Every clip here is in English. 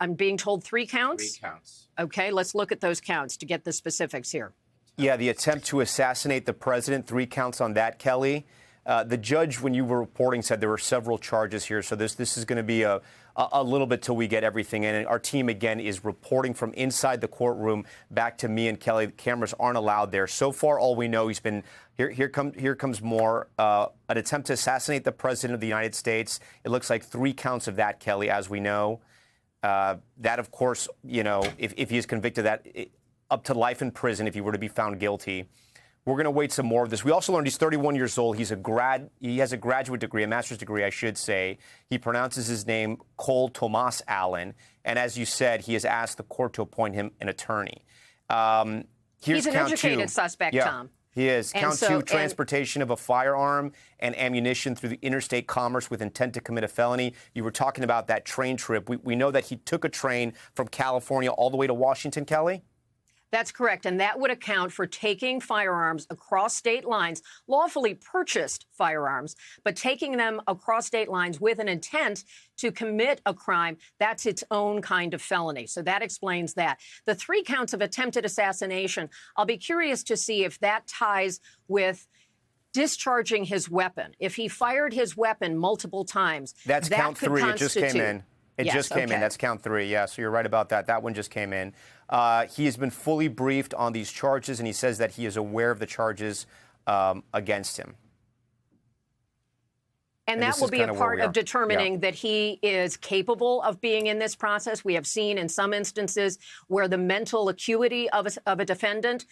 I'm being told 3 counts? 3 counts. Okay, let's look at those counts to get the specifics here. Yeah, the attempt to assassinate the president, 3 counts on that, Kelly. The judge, when you were reporting, said there were several charges here. So this is going to be a little bit till we get everything in. And our team, again, is reporting from inside the courtroom back to me and Kelly. The cameras aren't allowed there. So far, all we know, he's been here comes more. An attempt to assassinate the president of the United States. It looks like 3 counts of that, Kelly, as we know. That, of course, you know, if he is convicted, that up to life in prison if he were to be found guilty. We're going to wait some more of this. We also learned he's 31 years old. He has a graduate degree, a master's degree, I should say. He pronounces his name Cole Tomas Allen. And as you said, he has asked the court to appoint him an attorney. He's an educated suspect, yeah, Tom. He is. Count 2, transportation of a firearm and ammunition through the interstate commerce with intent to commit a felony. You were talking about that train trip. We know that he took a train from California all the way to Washington, Kelly? That's correct, and that would account for taking firearms across state lines, lawfully purchased firearms, but taking them across state lines with an intent to commit a crime. That's its own kind of felony. So that explains that. The 3 counts of attempted assassination, I'll be curious to see if that ties with discharging his weapon. If he fired his weapon multiple times, that's count 3. It just came in. It just came in. That's count 3. Yeah, so you're right about that. That one just came in. He has been fully briefed on these charges, and he says that he is aware of the charges against him. And that will be a part of determining that he is capable of being in this process. We have seen in some instances where the mental acuity of a defendant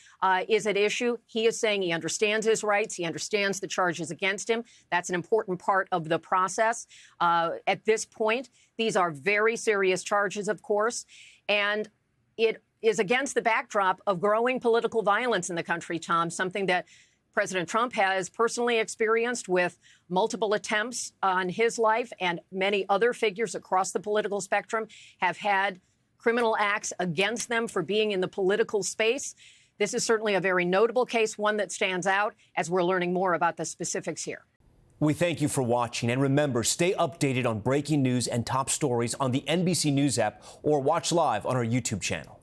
is at issue. He is saying he understands his rights. He understands the charges against him. That's an important part of the process. At this point, these are very serious charges, of course, and it is against the backdrop of growing political violence in the country, Tom, something that President Trump has personally experienced with multiple attempts on his life, and many other figures across the political spectrum have had criminal acts against them for being in the political space. This is certainly a very notable case, one that stands out as we're learning more about the specifics here. We thank you for watching, and remember, stay updated on breaking news and top stories on the NBC News app or watch live on our YouTube channel.